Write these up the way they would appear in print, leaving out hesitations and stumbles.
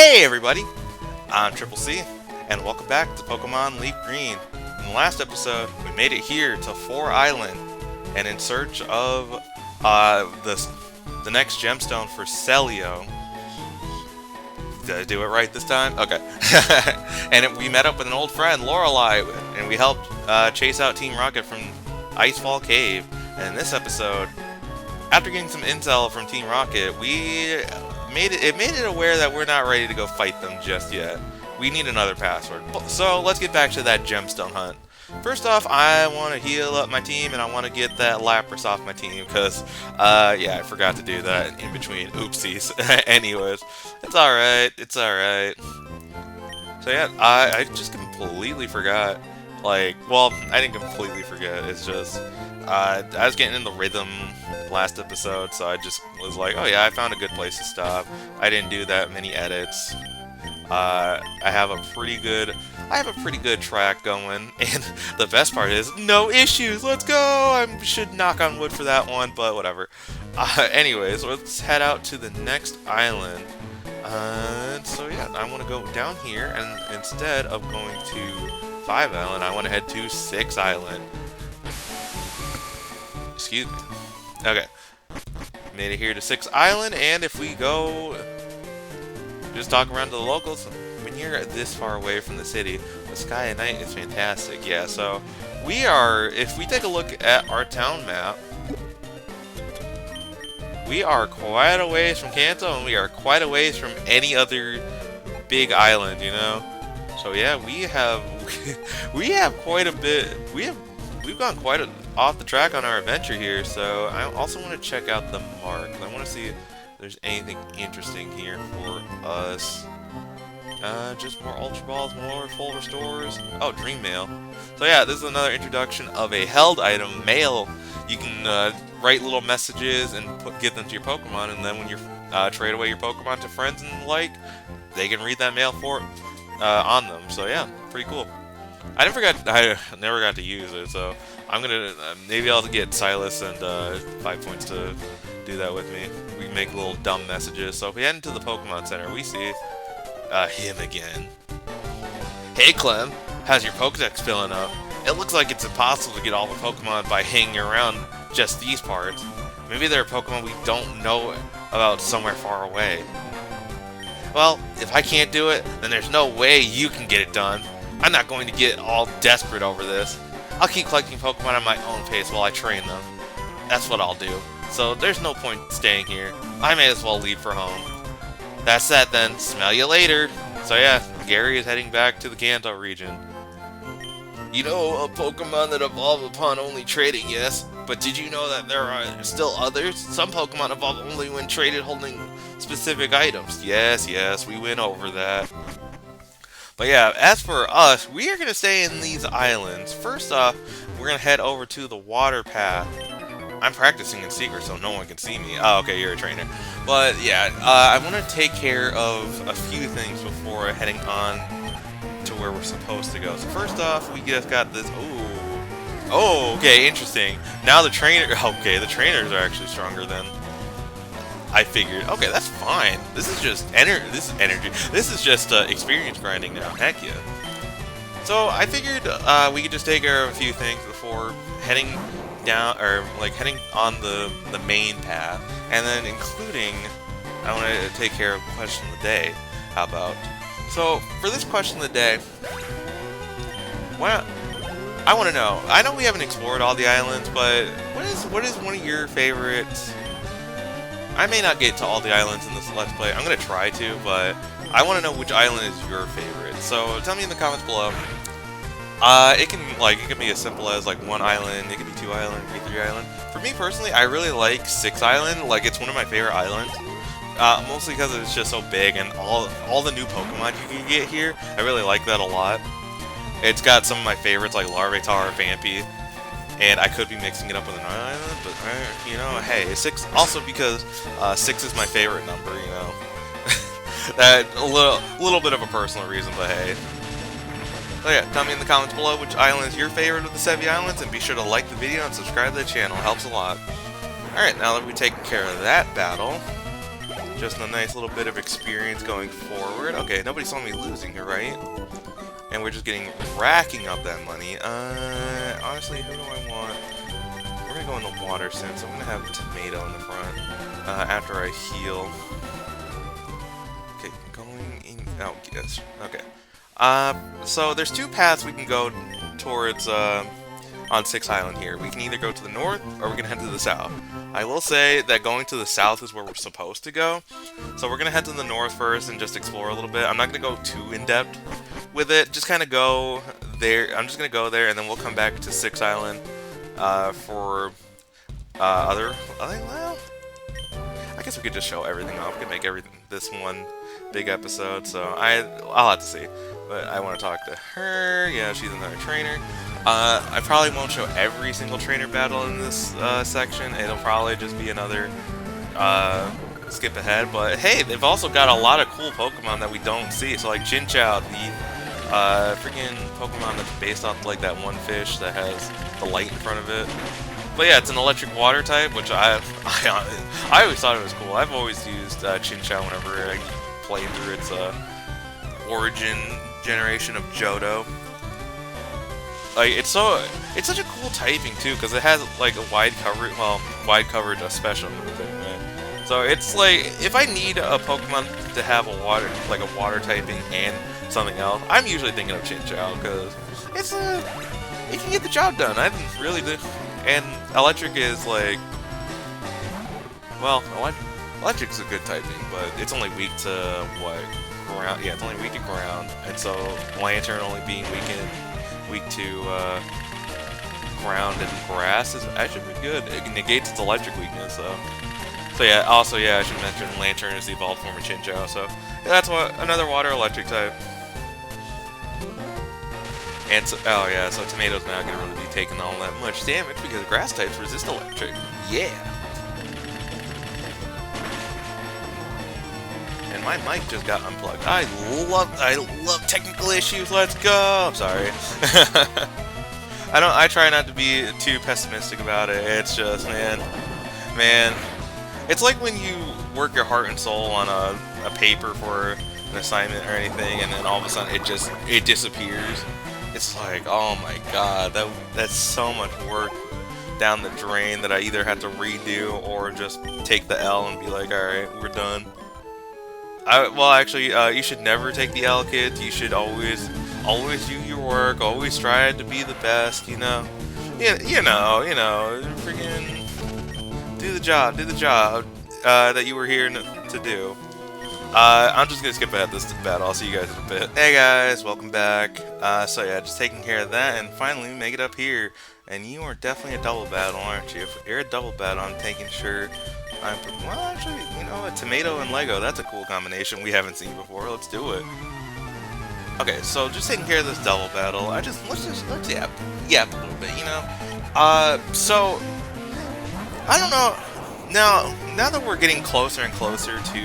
Hey everybody, I'm Triple C, and welcome back to Pokemon Leafgreen. In the last episode, we made it here to 4 Island, and in search of the next gemstone for Celio. Did I do it right this time? Okay. And we met up with an old friend, Lorelei, and we helped chase out Team Rocket from Icefall Cave. And in this episode, after getting some intel from Team Rocket, we made it aware that we're not ready to go fight them just yet. We need another password. So let's get back to that gemstone hunt. First off, I want to heal up my team, and I want to get that Lapras off my team, because, yeah, I forgot to do that in between. Oopsies. Anyways, it's alright, it's alright. So yeah, I just completely forgot. Like, well, I didn't completely forget, it's just, I was getting in the rhythm last episode, so I just was like, oh yeah, I found a good place to stop. I didn't do that many edits. I have a pretty good track going, and the best part is, no issues, let's go! I should knock on wood for that one, but whatever. Anyways, let's head out to the next island. So yeah, I want to go down here, and instead of going to 5 Island, I want to head to 6 Island. Excuse me. Okay. Made it here to 6 Island, and if we go just talk around to the locals, when you're this far away from the city, the sky at night is fantastic. Yeah, so we are, if we take a look at our town map, we are quite a ways from Kanto, and we are quite a ways from any other big island, you know? So yeah, we have quite a bit, we've gone quite off the track on our adventure here, so I also want to check out the mark. I want to see if there's anything interesting here for us. Just more Ultra Balls, more full restores. Oh, Dream Mail. So yeah, this is another introduction of a held item, Mail. You can write little messages and give them to your Pokemon, and then when you trade away your Pokemon to friends and the like, they can read that mail on them. So yeah, pretty cool. I never got to use it, so I'm gonna maybe I'll get Silas and 5 points to do that with me. We can make little dumb messages. So if we head into the Pokemon Center, we see him again. Hey Clem, how's your Pokedex filling up? It looks like it's impossible to get all the Pokemon by hanging around just these parts. Maybe there are Pokemon we don't know about somewhere far away. Well, if I can't do it, then there's no way you can get it done. I'm not going to get all desperate over this. I'll keep collecting Pokemon at my own pace while I train them. That's what I'll do. So there's no point staying here. I may as well leave for home. That's that then. Smell you later. So yeah, Gary is heading back to the Kanto region. You know, a Pokemon that evolve upon only trading, yes? But did you know that there are still others? Some Pokemon evolve only when traded holding specific items. Yes, we went over that. But yeah, as for us, we are going to stay in these islands. First off, we're going to head over to the water path. I'm practicing in secret so no one can see me. Oh, okay, you're a trainer. But yeah, I want to take care of a few things before heading on to where we're supposed to go. So first off, we just got this. Oh, okay, interesting. Now the trainer. Okay, the trainers are actually stronger than I figured. Okay, that's fine. This is just energy. This is just experience grinding now. Heck yeah. So I figured we could just take care of a few things before heading down, or like heading on the main path, and then including, I want to take care of question of the day. How about? So for this question of the day, I want to know. I know we haven't explored all the islands, but what is one of your favorites? I may not get to all the islands in this Let's Play. I'm going to try to, but I want to know which island is your favorite. So tell me in the comments below. It can be as simple as like 1 island, it could be 2 island, it could be 3 island. For me personally, I really like 6 Island. Like, it's one of my favorite islands. Mostly because it's just so big, and all the new Pokemon you can get here. I really like that a lot. It's got some of my favorites like Larvitar, Vampy. And I could be mixing it up with another island, but, you know, hey, 6, also because 6 is my favorite number, you know. That, a little bit of a personal reason, but hey. So yeah, tell me in the comments below which island is your favorite of the Sevii Islands, and be sure to like the video and subscribe to the channel, helps a lot. Alright, now that we've taken care of that battle, Just a nice little bit of experience going forward. Okay, nobody saw me losing here, right? And we're just racking up that money. Honestly, who do I want? We're gonna go in the water sense. I'm gonna have Tomato in the front after I heal. Okay, going in. Oh, yes. Okay. So there's two paths we can go towards on Six Island here. We can either go to the north or we can head to the south. I will say that going to the south is where we're supposed to go. So we're gonna head to the north first and just explore a little bit. I'm not gonna go too in depth with it. Just kind of go there. I'm just gonna go there and then we'll come back to Six Island for well, I guess we could just show everything off. We could make everything this one big episode. So I'll have to see. But I want to talk to her. Yeah, she's another trainer. I probably won't show every single trainer battle in this section. It'll probably just be another skip ahead. But hey, they've also got a lot of cool Pokemon that we don't see. So like Chinchou, the freaking Pokemon that's based off like that one fish that has the light in front of it. But yeah, it's an electric water type, which I always thought it was cool. I've always used Chinchou whenever I played through its origin generation of Johto. Like it's such a cool typing too, because it has like a wide coverage, a special move anyway. So it's like if I need a Pokemon to have a water typing and something else, I'm usually thinking of Chinchou because it can get the job done. I didn't really do, and electric is like, well, electric's a good typing, but it's only weak to what? Ground. Yeah, it's only weak to ground, and so Lantern only being weak to ground and grass is actually pretty good. It negates its electric weakness, so yeah. Also, yeah, I should mention Lantern is the evolved form of Chinchou, so yeah, that's another water electric type. And so, oh yeah, so Tomato's not gonna really be taking all that much damage because grass types resist electric. Yeah. My mic just got unplugged. I love technical issues. Let's go. I'm sorry. I try not to be too pessimistic about it. It's just, man. It's like when you work your heart and soul on a paper for an assignment or anything, and then all of a sudden it disappears. It's like, oh my god, that's so much work down the drain that I either have to redo or just take the L and be like, all right, we're done. Well, actually, you should never take the L, kids. You should always do your work. Always try to be the best. You know, freaking do the job that you were here to do. I'm just gonna skip ahead this battle. I'll see you guys in a bit. Hey guys, welcome back. So yeah, just taking care of that, and finally we make it up here. And you are definitely a double battle, aren't you? If you're a double battle, I'm taking sure. Well, actually, you know, a Tomato and Lego, that's a cool combination we haven't seen before. Let's do it. Okay, so just taking care of this double battle, let's yap a little bit, you know? So, I don't know, now that we're getting closer and closer to,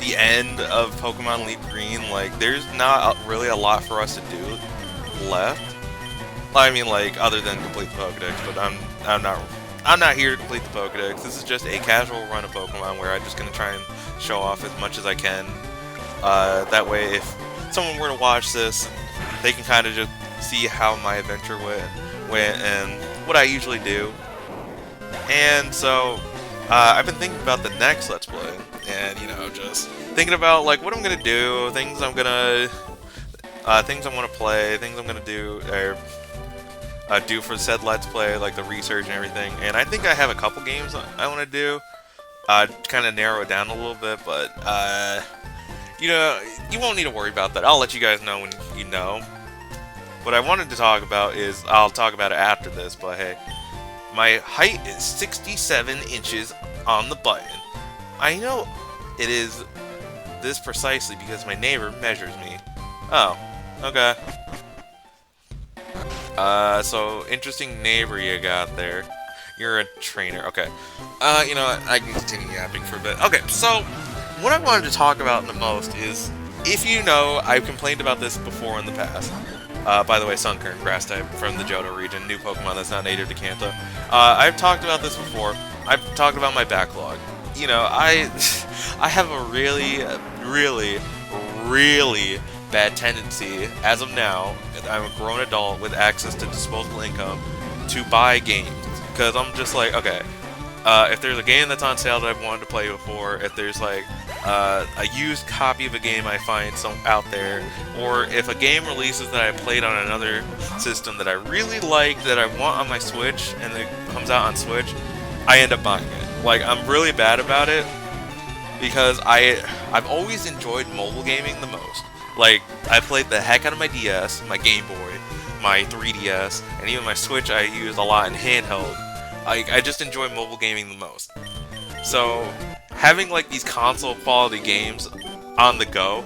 the end of Pokemon Leafgreen, like, there's not really a lot for us to do left. I mean, like, other than complete the Pokedex, but I'm not here to complete the Pokedex. This is just a casual run of Pokemon where I'm just going to try and show off as much as I can. That way, if someone were to watch this, they can kind of just see how my adventure went and what I usually do. And so, I've been thinking about the next Let's Play. And, you know, just thinking about, like, what I'm going to do, things I want to play, things I'm going to do, or do for said Let's Play, like the research and everything. And I think I have a couple games I want to do. Kind of narrow it down a little bit, but you know, you won't need to worry about that. I'll let you guys know when you know. What I wanted to talk about is, I'll talk about it after this, but hey, my height is 67 inches on the button. I know it is this precisely because my neighbor measures me. Oh, okay. So, interesting neighbor you got there. You're a trainer. Okay. You know what? I can continue yapping for a bit. Okay, so, what I wanted to talk about the most is, if you know, I've complained about this before in the past. By the way, Sunkern, grass type from the Johto region, new Pokemon that's not native to Kanto. I've talked about this before. I've talked about my backlog. you know, I have a really bad tendency, as of now, I'm a grown adult with access to disposable income, to buy games. Because I'm just like, okay, if there's a game that's on sale that I've wanted to play before, if there's like a used copy of a game I find out there, or if a game releases that I played on another system that I really like, that I want on my Switch, and it comes out on Switch, I end up buying it. Like, I'm really bad about it, because I've always enjoyed mobile gaming the most. Like, I played the heck out of my DS, my Game Boy, my 3DS, and even my Switch I use a lot in handheld. I just enjoy mobile gaming the most. So, having like these console quality games on the go,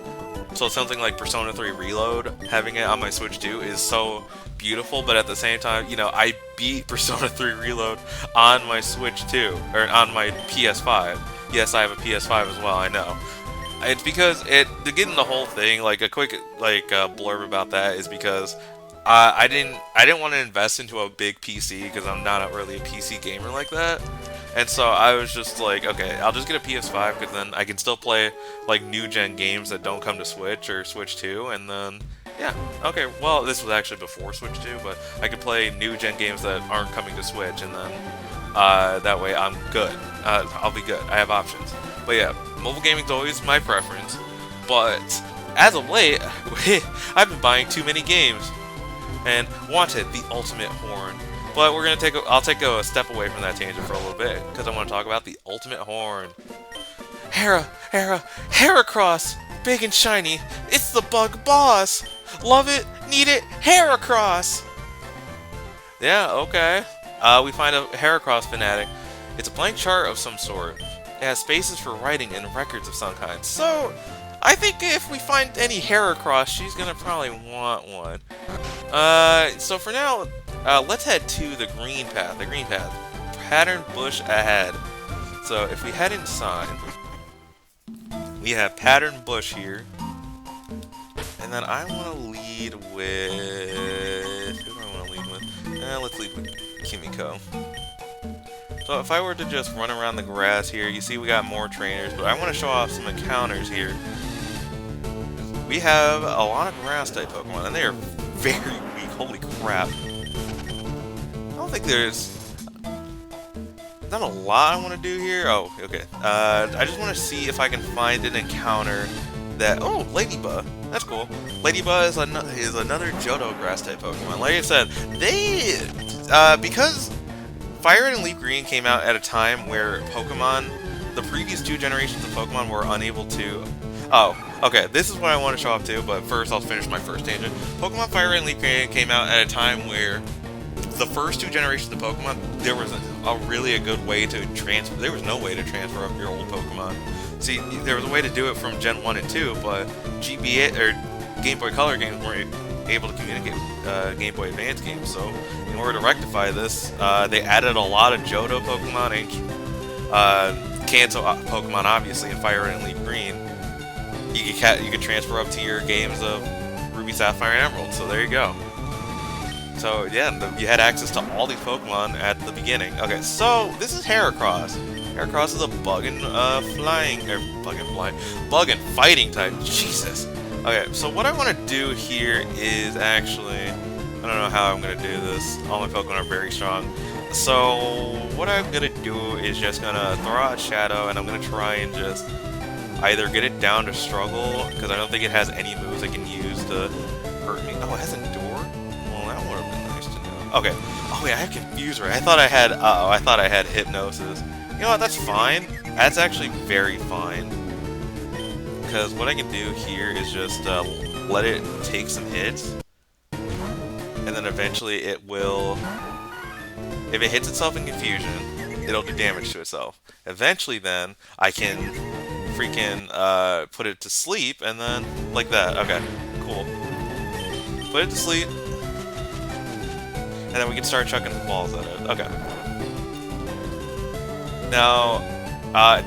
so something like Persona 3 Reload, having it on my Switch too, is so beautiful, but at the same time, you know, I beat Persona 3 Reload on my Switch too, or on my PS5. Yes, I have a PS5 as well, I know. It's because to get in the whole thing, like a quick blurb about that is because I didn't want to invest into a big PC because I'm not really a PC gamer like that, and so I was just like, okay, I'll just get a PS5 because then I can still play like new gen games that don't come to Switch or Switch 2, and then yeah, okay, well this was actually before Switch 2, but I could play new gen games that aren't coming to Switch, and then that way I'm good. I'll be good. I have options. But yeah, mobile gaming's always my preference, but as of late, I've been buying too many games and wanted the ultimate horn. But we're gonna I'll take a step away from that tangent for a little bit, because I want to talk about the ultimate horn. Heracross! Big and shiny! It's the bug boss! Love it, need it, Heracross! Yeah, okay. We find a Heracross fanatic. It's a blank chart of some sort. It has spaces for writing and records of some kind. So, I think if we find any Heracross, she's gonna probably want one. So for now, let's head to the green path. The green path. Pattern bush ahead. So if we head inside, we have pattern bush here. And then I want to lead with... Who do I want to lead with? Let's lead with Kimiko. So if I were to just run around the grass here, you see we got more trainers, but I want to show off some encounters here. We have a lot of grass-type Pokemon, and they are very weak. Holy crap. I don't think there's... not a lot I want to do here. Oh, okay. I just want to see if I can find an encounter that... Oh, Ladybug. That's cool. Ladybug is another Johto grass-type Pokemon. Like I said, they... because Fire Red and Leafgreen came out at a time where Pokemon... the previous two generations of Pokemon were unable to... Oh, okay, this is what I want to show off too, but first I'll finish my first tangent. Pokemon Fire Red and Leafgreen came out at a time where the first two generations of Pokemon, there was a good way to transfer. There was no way to transfer up your old Pokemon. See, there was a way to do it from Gen 1 and 2, but GBA, or Game Boy Color games weren't able to communicate with Game Boy Advance games, so in order to rectify this, they added a lot of Johto Pokemon and Kanto Pokemon, obviously, in Fire Red and Leaf Green. You could transfer up to your games of Ruby, Sapphire, and Emerald, so there you go. So yeah, you had access to all these Pokemon at the beginning. Okay, so this is Heracross. Heracross is a bug and fighting type. Jesus. Okay, so what I want to do here is actually, I don't know how I'm going to do this. All my Pokemon are very strong. So what I'm going to do is just going to throw out Shadow, and I'm going to try and just either get it down to struggle, because I don't think it has any moves I can use to hurt me. Oh, it has Endure? Well, that would have been nice to know. Okay. Oh, wait, I have Confuse Ray. I thought I had Hypnosis. You know what, that's fine. That's actually very fine. Because what I can do here is just let it take some hits. And then eventually it will... If it hits itself in Confusion, it'll do damage to itself. Eventually then, I can freaking put it to sleep, and then like that. Okay, cool. Put it to sleep, and then we can start chucking balls at it. Okay. Now,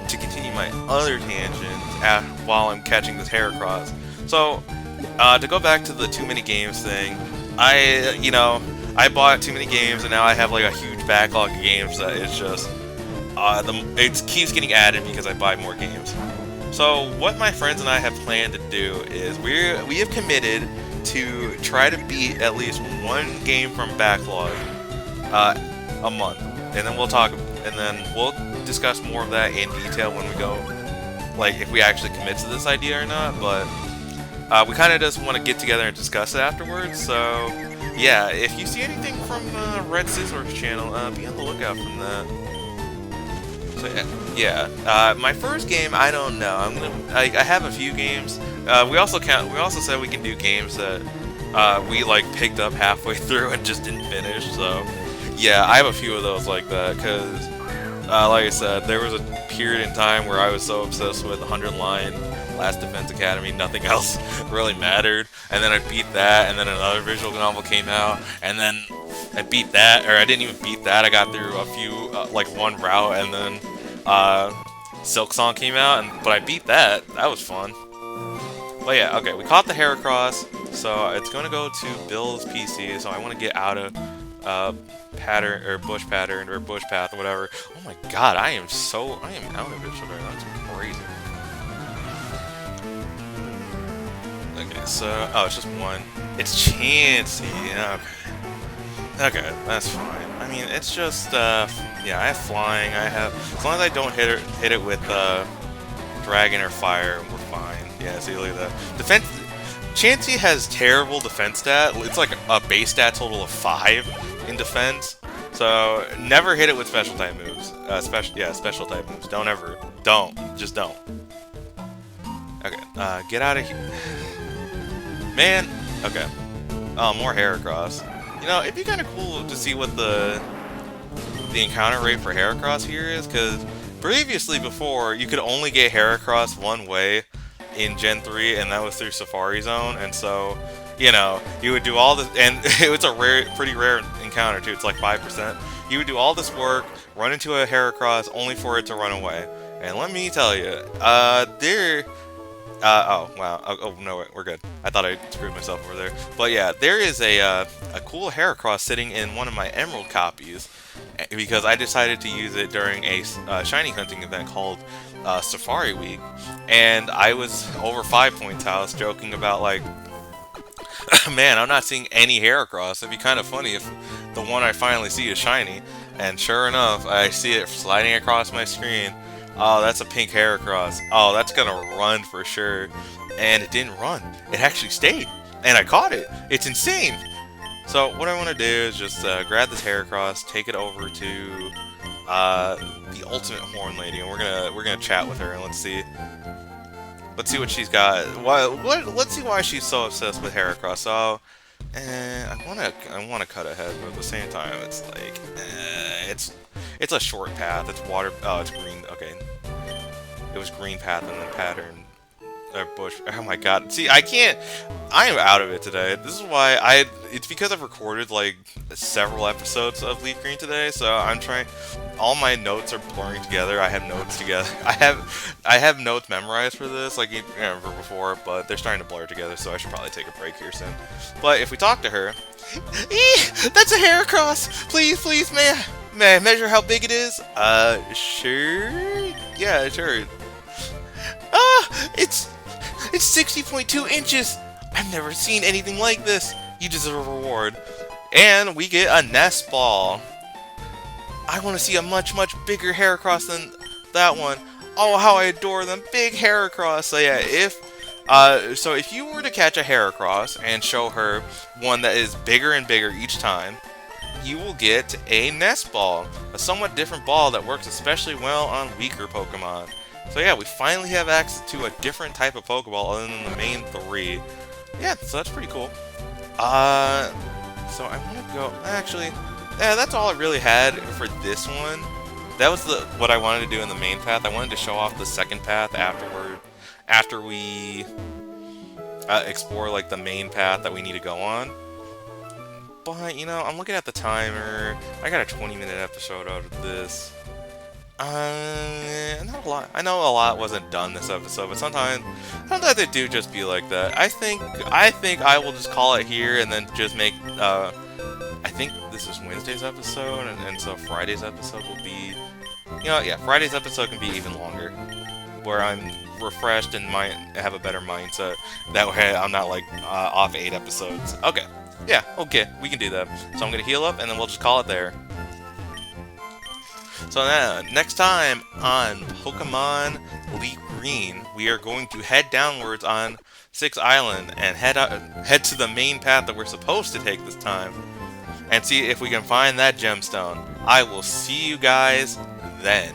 to continue my other tangent while I'm catching this Heracross. So, to go back to the too many games thing, I bought too many games, and now I have like a huge backlog of games that is just it keeps getting added because I buy more games. So what my friends and I have planned to do is we have committed to try to beat at least one game from backlog a month, and then we'll discuss more of that in detail when we go, like if we actually commit to this idea or not. But we kind of just want to get together and discuss it afterwards. So yeah, if you see anything from Red Scissor's channel, be on the lookout from that. So yeah, my first game, I don't know. I have a few games. We also said we can do games that we like picked up halfway through and just didn't finish. So yeah, I have a few of those like that because, like I said, there was a period in time where I was so obsessed with 100 Line, Last Defense Academy, nothing else really mattered. And then I beat that, and then another visual novel came out, and then I beat that, or I didn't even beat that. I got through a few, like one route, and then Silk Song came out, but I beat that. That was fun. But yeah, okay, we caught the Heracross, so it's going to go to Bill's PC, so I want to get out of pattern, or bush pattern, or bush path, or whatever. Oh my god, I am out of it today. That's crazy. Okay, so, oh, it's just one. It's Chansey, okay. Okay, that's fine. I mean, it's just, yeah, I have flying, as long as I don't hit it with, dragon or fire, we're fine. Yeah, see, look at that. Defense, Chansey has terrible defense stat. It's like a base stat total of 5 in defense. So, never hit it with special type moves. Special type moves. Just don't. Okay, get out of here. Man, okay. Oh, more Heracross. You know, it'd be kind of cool to see what the encounter rate for Heracross here is, because previously before, you could only get Heracross one way in Gen 3, and that was through Safari Zone, and so, you know, you would do all this, and it was a pretty rare encounter too, it's like 5%. You would do all this work, run into a Heracross, only for it to run away. And let me tell you, oh, wow. Oh, no, we're good. I thought I screwed myself over there. But yeah, there is a cool Heracross sitting in one of my Emerald copies, because I decided to use it during a shiny hunting event called Safari Week, and I was over 5 Points house joking about, like, man, I'm not seeing any Heracross. It'd be kind of funny if the one I finally see is shiny, and sure enough, I see it sliding across my screen. Oh, that's a pink Heracross. Oh, that's gonna run for sure. And it didn't run. It actually stayed. And I caught it. It's insane. So what I want to do is just grab this Heracross, take it over to the Ultimate Horn Lady, and we're gonna chat with her, and let's see what she's got. Let's see why she's so obsessed with Heracross. So I wanna cut ahead, but at the same time, it's like it's a short path. It's water. Oh, it's green. Okay, it was green path and then pattern. Bush. Oh my god. See, I can't. I am out of it today. This is why it's because I've recorded like several episodes of Leafgreen today, so I'm trying. All my notes are blurring together. I have notes together. I have notes memorized for this, like you remember before, but they're starting to blur together, so I should probably take a break here soon. But if we talk to her, that's a Heracross. Please, may I measure how big it is? Sure. Yeah, sure. It's 60.2 inches! I've never seen anything like this! You deserve a reward. And we get a nest ball. I want to see a much bigger Heracross than that one. Oh, how I adore them. Big Heracross. So yeah, if you were to catch a Heracross and show her one that is bigger and bigger each time, you will get a nest ball. A somewhat different ball that works especially well on weaker Pokemon. So yeah, we finally have access to a different type of Pokeball other than the main 3. Yeah, so that's pretty cool. So I want to go... Actually, yeah, that's all I really had for this one. That was what I wanted to do in the main path. I wanted to show off the second path after we explore like the main path that we need to go on. But, you know, I'm looking at the timer. I got a 20-minute episode out of this. Not a lot. I know a lot wasn't done this episode, but sometimes they do just be like that. I think I will just call it here and then just make, I think this is Wednesday's episode, and so Friday's episode will be You know, yeah, Friday's episode can be even longer, where I'm refreshed and might have a better mindset. That way, I'm not like off 8 episodes. Okay, yeah, okay, we can do that. So I'm gonna heal up, and then we'll just call it there. So now, next time on Pokemon Leafgreen, we are going to head downwards on Six Island and head to the main path that we're supposed to take this time, and see if we can find that gemstone. I will see you guys then.